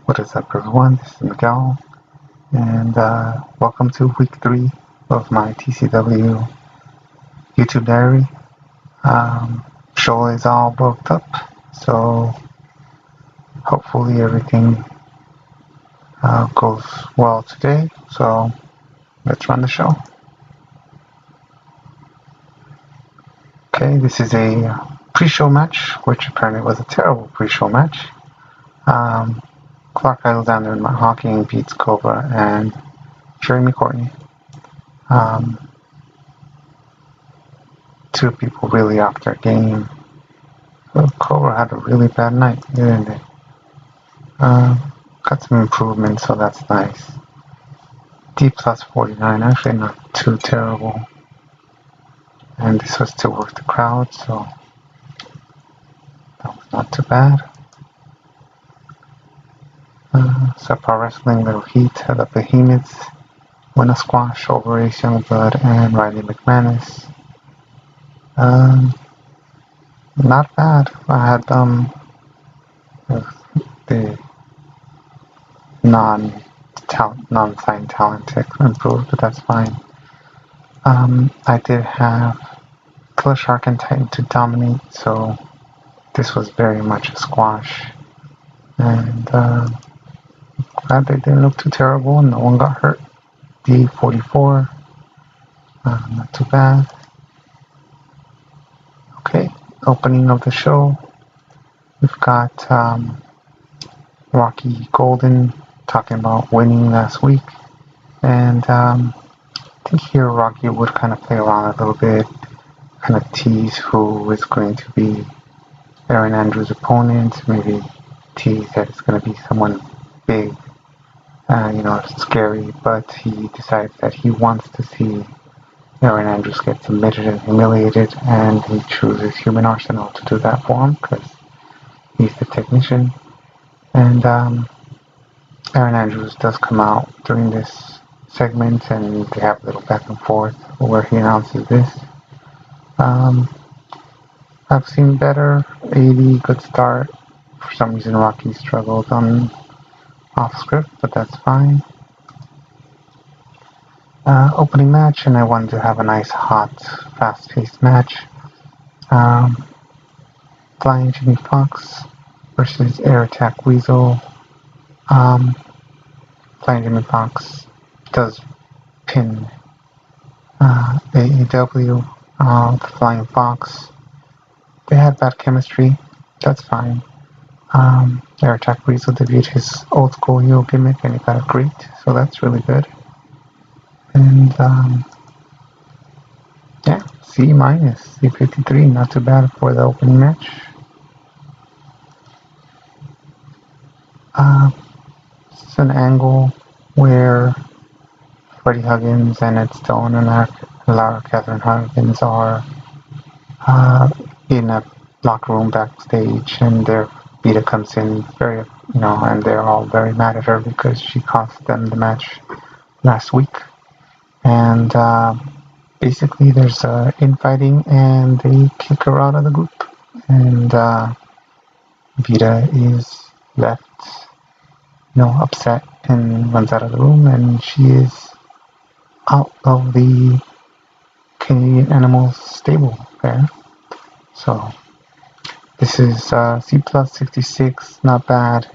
What is up, everyone? This is Miguel, and welcome to week 3 of my TCW YouTube diary. Show is all booked up, so hopefully everything goes well today. So let's run the show. Okay, this is a pre-show match, which apparently was a terrible pre-show match. Clark Alexander and Matt Hawking beats Cobra and Jeremy Courtney. Two people really off their game. Cobra had a really bad night, didn't they? Got some improvement, so that's nice. D plus 49, actually not too terrible. And this was to work the crowd, so that was not too bad. Pro Wrestling Little Heat, the Behemoths win a squash over Ace Youngblood and Riley McManus. Not bad. I had the non-signed talent to improve, but that's fine. I did have Killer Shark and Titan to dominate, so this was very much a squash. And glad they didn't look too terrible and no one got hurt. D44, not too bad. Okay, opening of the show. We've got Rocky Golden talking about winning last week. And I think here Rocky would kind of play around a little bit, kind of tease who is going to be Aaron Andrews' opponent, maybe tease that it's going to be someone big, scary, but he decides that he wants to see Aaron Andrews get submitted and humiliated, and he chooses Human Arsenal to do that for him because he's the technician. And Aaron Andrews does come out during this segment, and they have a little back and forth where he announces this. I've seen better. 80, good start. For some reason, Rocky struggled on off script, but that's fine. Opening match, and I wanted to have a nice, hot, fast-paced match. Flying Jimmy Fox versus Air Attack Weasel. Flying Jimmy Fox does pin AEW, the Flying Fox. They had bad chemistry. That's fine. Air Attack Weasel debuted his old school heel gimmick and he got it great, so that's really good. And yeah, C minus, C53, not too bad for the opening match. It's an angle where Freddie Huggins and Ed Stone and Lara Catherine Huggins are in a locker room backstage, and Vita comes in and they're all very mad at her because she cost them the match last week. And basically there's infighting and they kick her out of the group. And Vita is left, upset and runs out of the room, and she is out of the Canadian Animals stable there. So this is C plus 66, not bad.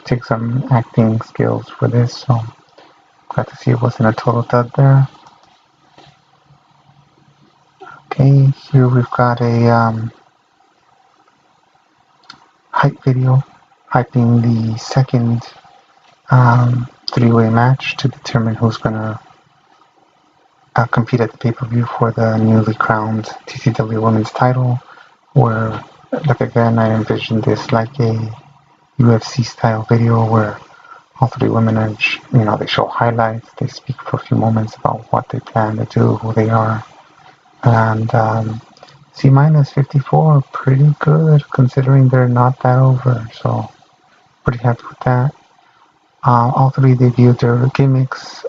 Take some acting skills for this, so glad to see it wasn't a total dud there. Okay, here we've got a hype video hyping the second three-way match to determine who's going to compete at the pay-per-view for the newly crowned TCW Women's title, where, like again, I envisioned this like a UFC-style video where all three women are, they show highlights, they speak for a few moments about what they plan to do, who they are, and C minus 54, pretty good considering they're not that over, so pretty happy with that. All three debuted their gimmicks.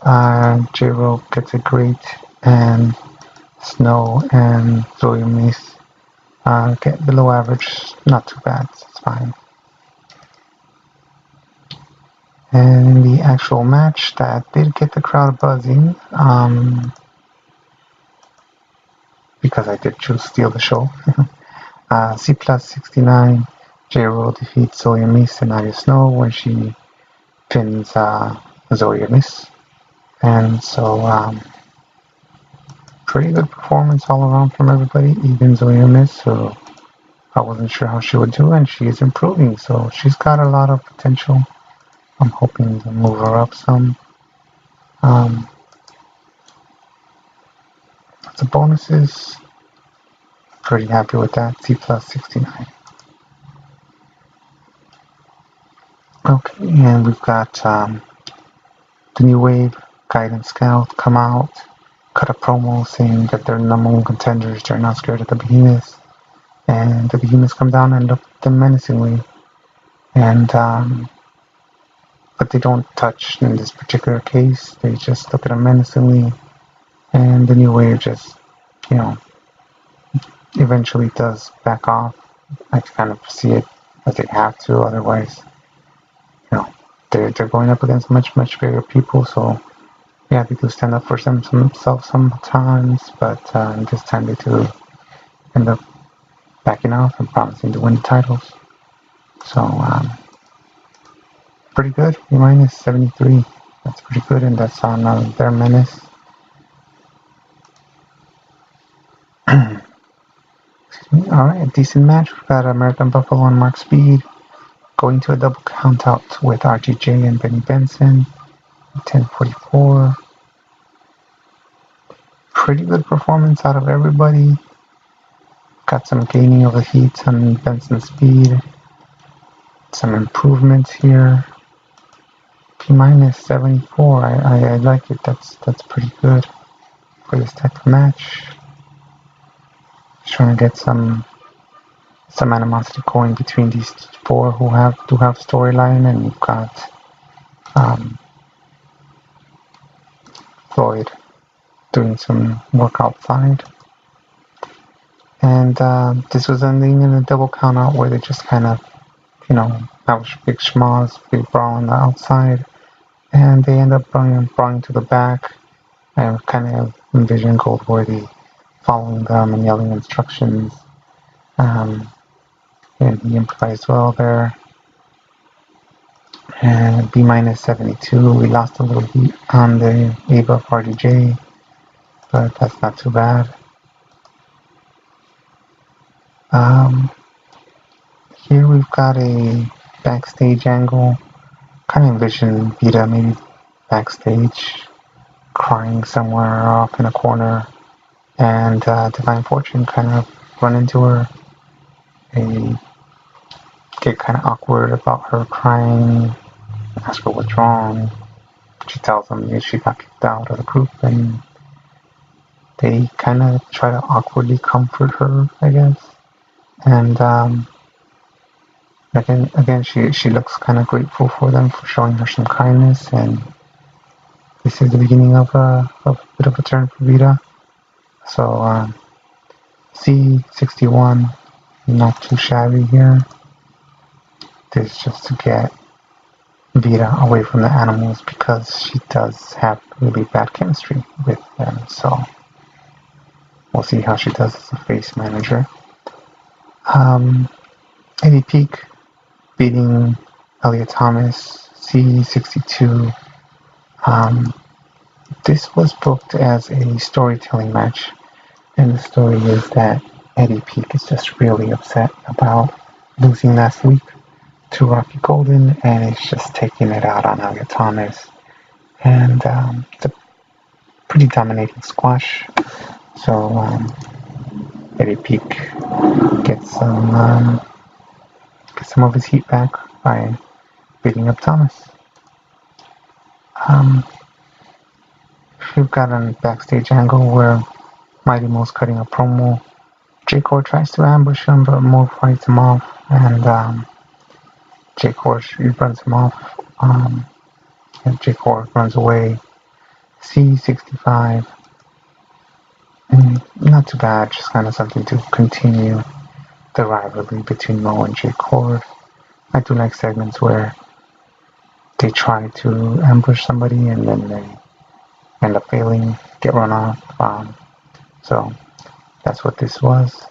J-Ro gets it great, and Snow and Zoe Mace get below average, not too bad, it's fine. And in the actual match that did get the crowd buzzing, because I did choose Steal the Show, C plus 69, J-Roll defeats Zoya Miss and Nadia Snow when she pins Zoya Miss. And so, pretty good performance all around from everybody, even Zoya Miss, who I wasn't sure how she would do, and she is improving, so she's got a lot of potential. I'm hoping to move her up some. The bonuses, pretty happy with that, C plus 69. Okay, and we've got the New Wave Guidance Scout come out, cut a promo saying that they're number one contenders, they're not scared of the Behemoths, and the Behemoths come down and look at them menacingly, and but they don't touch in this particular case, they just look at them menacingly, and the New Wave just, eventually does back off. I kind of see it as they have to, otherwise, they're going up against much bigger people, so yeah, they do stand up for themselves sometimes, but this time they do end up backing off and promising to win the titles. So, pretty good. B minus 73. That's pretty good, and that's on their menace. Alright, a decent match. We've got American Buffalo and Mark Speed going to a double count out with RTJ and Benny Benson. 10:44. Pretty good performance out of everybody. Got some gaining of the heat on Benson's speed. Some improvements here. P minus 74. I like it. That's pretty good for this type of match. Just trying to get some animosity going between these four who do have storyline, and we've got Floyd doing some work outside. And this was ending in a double count out where they just kind of, have big schmoz, big brawl on the outside, and they end up brawling to the back, and kind of envision Goldworthy following them and yelling instructions. And he improvised well there. And B minus 72, we lost a little heat on the A buff RDJ, but that's not too bad. Here we've got a backstage angle. Kind of envision Vita maybe backstage, crying somewhere off in a corner, and Divine Fortune kind of run into her. They get kind of awkward about her crying, ask her what's wrong. She tells them she got kicked out of the group, and they kind of try to awkwardly comfort her, I guess. And again, she looks kind of grateful for them for showing her some kindness, and this is the beginning of a bit of a turn for Vita. So C61, not too shabby here. This is just to get Vita away from the animals because she does have really bad chemistry with them. So we'll see how she does as a face manager. Eddie Peak beating Elliot Thomas, C62. This was booked as a storytelling match, and the story is that Eddie Peak is just really upset about losing last week to Rocky Golden, and he's just taking it out on Elliot Thomas. And it's a pretty dominating squash. So Eddie Peak gets some of his heat back by beating up Thomas. We've got a backstage angle where Mighty Mo's cutting a promo. J-Core tries to ambush him, but Mo fights him off, and J-Core runs him off. And J-Core runs away. C65. Not too bad, just kind of something to continue the rivalry between Mo and J-Core. I do like segments where they try to ambush somebody and then they end up failing, get run off. So that's what this was.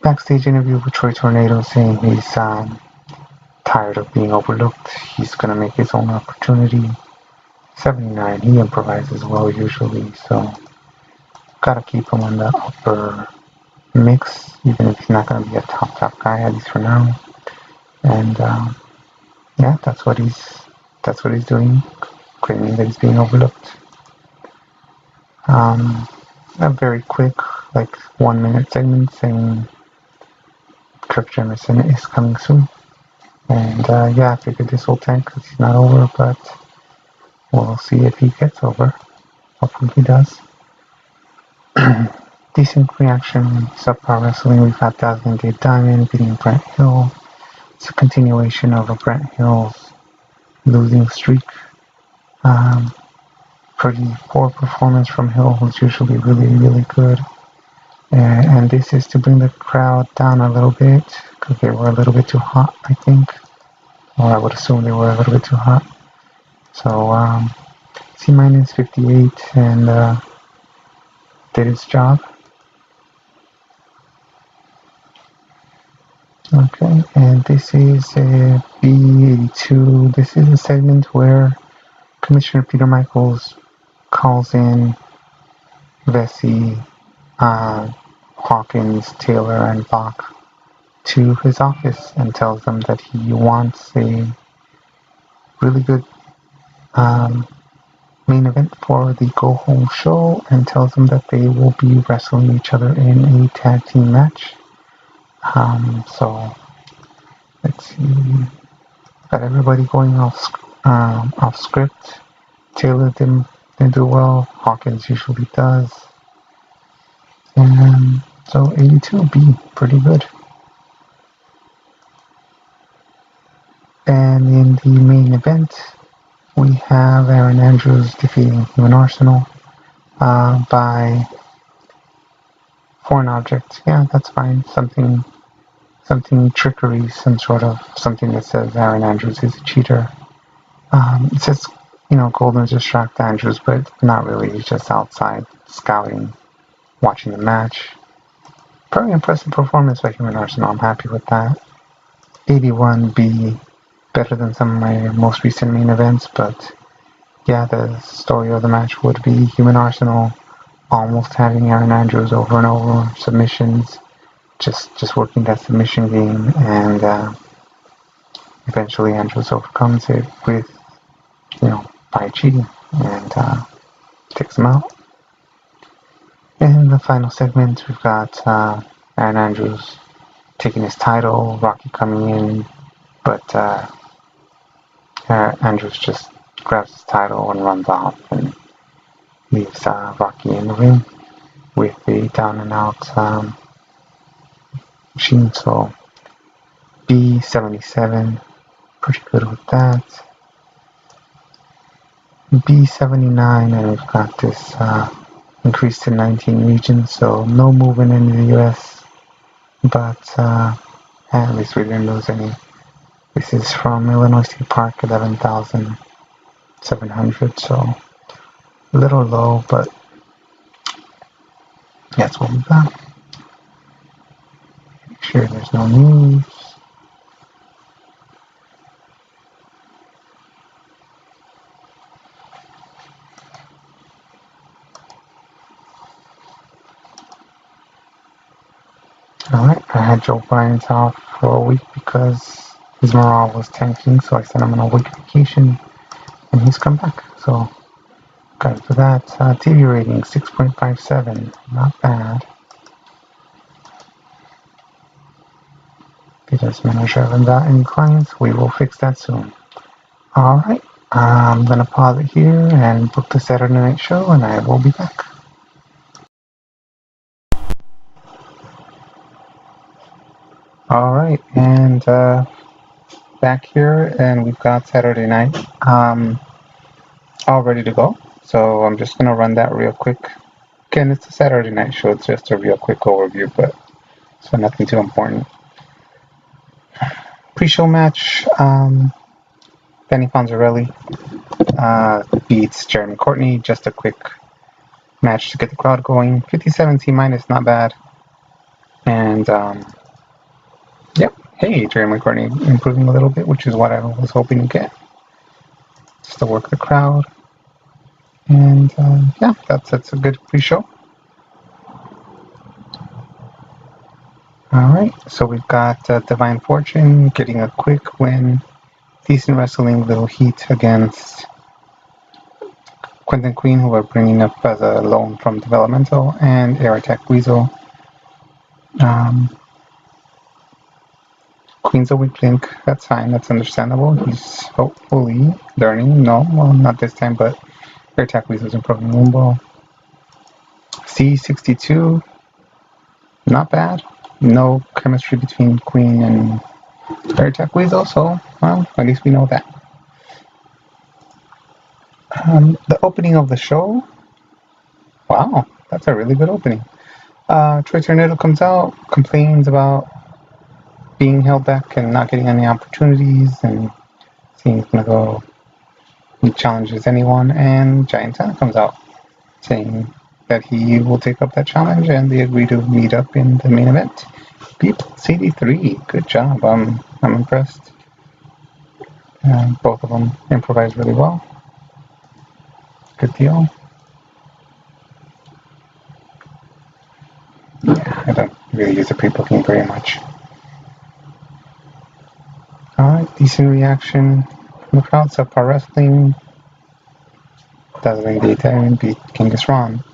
Backstage interview with Troy Tornado saying he's tired of being overlooked. He's going to make his own opportunity. 79, he improvises well usually, so gotta keep him in the upper mix, even if he's not going to be a top guy, at least for now. And yeah, that's what he's doing, claiming that he's being overlooked. A very quick, like 1 minute segment saying Kirk Jemison is coming soon. And yeah, I figured this will tank because he's not over, but we'll see if he gets over. Hopefully he does. Decent reaction, subpar wrestling. We've got Dazzling Dave Diamond beating Brent Hill. It's a continuation of a Brent Hill's losing streak. Pretty poor performance from Hill, who's usually really, really good. And this is to bring the crowd down a little bit, because they were a little bit too hot, I think. Or I would assume they were a little bit too hot. So, C- 58, and did its job. Okay, and this is B82. This is a segment where Commissioner Peter Michaels calls in Vesey, Hawkins, Taylor, and Bach to his office and tells them that he wants a really good main event for the Go Home show, and tells them that they will be wrestling each other in a tag team match. So let's see. Got everybody going off script. Taylor didn't do well. Hawkins usually does. And so 82B, pretty good. And in the main event, we have Aaron Andrews defeating Human Arsenal by foreign object. Yeah, that's fine. Something trickery, something that says Aaron Andrews is a cheater. It says, Golden just tracked Andrews, but not really. He's just outside scouting, watching the match. Very impressive performance by Human Arsenal. I'm happy with that. 81B, better than some of my most recent main events, but yeah, the story of the match would be Human Arsenal almost having Aaron Andrews over and over, submissions, just working that submission game, and eventually Andrews overcomes it with, by cheating, and takes him out. In the final segment, we've got Aaron Andrews taking his title, Rocky coming in, but Andrews just grabs his title and runs off and leaves Rocky in the ring with the down and out machine. So B77, pretty good with that. B79, and we've got this increased to 19 regions, so no movement in the US, but at least we didn't lose any. This is from Illinois State Park, 11,700, so a little low, but that's what we got. Make sure there's no news. Alright, I had Joe Bryant off for a week because his morale was tanking, so I sent him on a week vacation, and he's come back, so got for that. TV rating, 6.57, not bad. Business manager haven't got any clients, we will fix that soon. Alright, I'm gonna pause it here and book the Saturday night show, and I will be back. Alright, and back here, and we've got Saturday night all ready to go. So I'm just gonna run that real quick. Again, it's a Saturday night show, it's just a real quick overview, but so nothing too important. Pre-show match, Danny Fonzarelli beats Jeremy Courtney. Just a quick match to get the crowd going. 57 C-, not bad. And, yep, hey, Jeremy Courtney improving a little bit, which is what I was hoping to get. Just to work the crowd. And, yeah, that's a good pre-show. Alright, so we've got Divine Fortune getting a quick win. Decent wrestling, little heat against Quentin Queen, who we're bringing up as a loan from Developmental, and Air Attack Weasel. Queen's a weak link, that's fine, that's understandable. He's hopefully learning. No, well, not this time, but Air Attack Weasel's improving Moonball. C62, not bad. No chemistry between Queen and Air Attack Weasel, so, well, at least we know that. The opening of the show, wow, that's a really good opening. Troy Tornado comes out, complains about being held back and not getting any opportunities, and seeing he's gonna go, he challenges anyone, and Giant Santa comes out saying that he will take up that challenge, and they agree to meet up in the main event. B+83, good job. I'm impressed. Both of them improvised really well. Good deal. Yeah, I don't really use the pre-booking very much. Alright, decent reaction from the crowd. Subpar Wrestling. Dazzling Daytime beat Genghis Ron.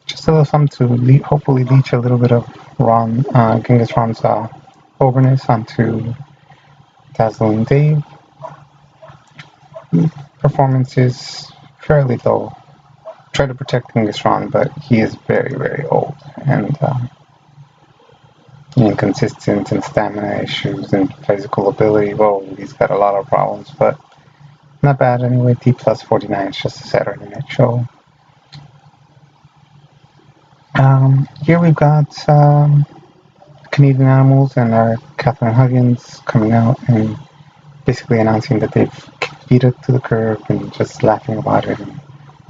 Just a little something to hopefully leech a little bit of Genghis Ron's overness onto Dazzling Dave. Performance is fairly low. Try to protect Genghis Ron, but he is very, very old and inconsistent and stamina issues and physical ability. Well, he's got a lot of problems, but not bad anyway. D+49 is just a Saturday night show. Here we've got Canadian Animals and our Catherine Huggins coming out and basically announcing that they've beat it to the curb and just laughing about it and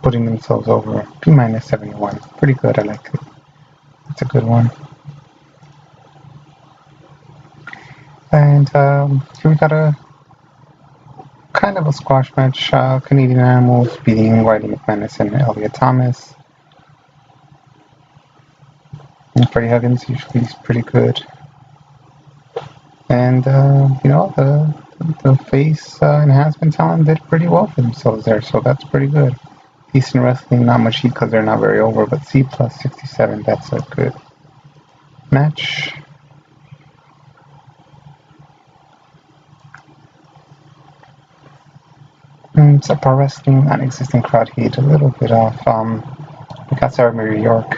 putting themselves over. B-71, pretty good. I like it. It's a good one. And here we got a kind of a squash match. Canadian Animals beating Riley McManus and Elliot Thomas. And Freddie Huggins usually is pretty good. And, you know, the face enhancement talent did pretty well for themselves there, so that's pretty good. Decent wrestling, not much heat because they're not very over, but C+67, that's a good match. Subpar Wrestling, non-existent crowd heat, a little bit off. We got Sarah Mary York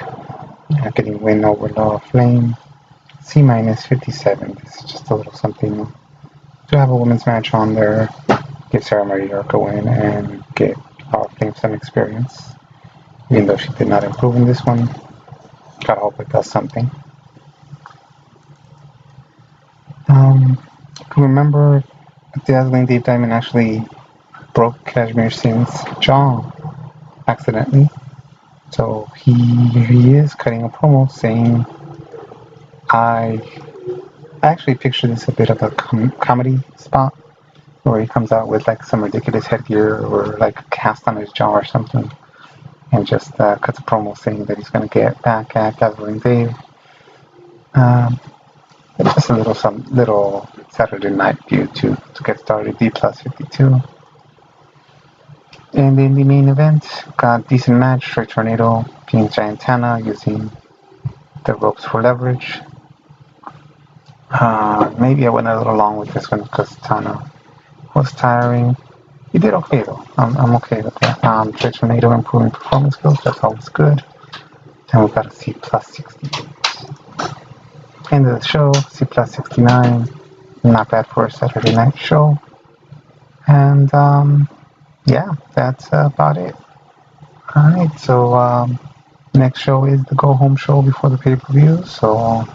getting win over Laura Flame. C-57, this is just a little something to have a women's match on there, give Sarah Mary York a win, and get Laura Flame some experience. Even though she did not improve in this one, gotta hope it does something. If you remember, Dazzling Dave Diamond actually broke Kashmir Singh's jaw accidentally. So he is cutting a promo saying, I actually picture this a bit of a comedy spot where he comes out with like some ridiculous headgear or like a cast on his jaw or something and just cuts a promo saying that he's going to get back at Dazzling Dave. Just a little Saturday night view to get started. D+52. And in the main event, got decent match. Troy Tornado being Giant Tana using the ropes for leverage. Maybe I went a little long with this one because Tana was tiring. He did okay though. I'm okay with that. Troy Tornado improving performance skills, that's always good. And we've got a C+68. End of the show, C+69. Not bad for a Saturday night show. And yeah, that's about it. Alright, so next show is the go home show before the pay-per-view. So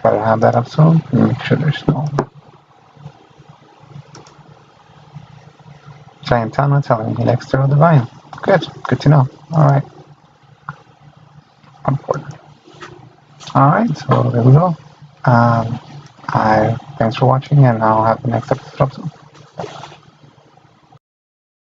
Try to have that up soon and make sure there's no giant tunnel telling me next to the divine. Good to know. Alright. On board. Alright, so there we go. Thanks for watching, and I'll have the next episode up soon.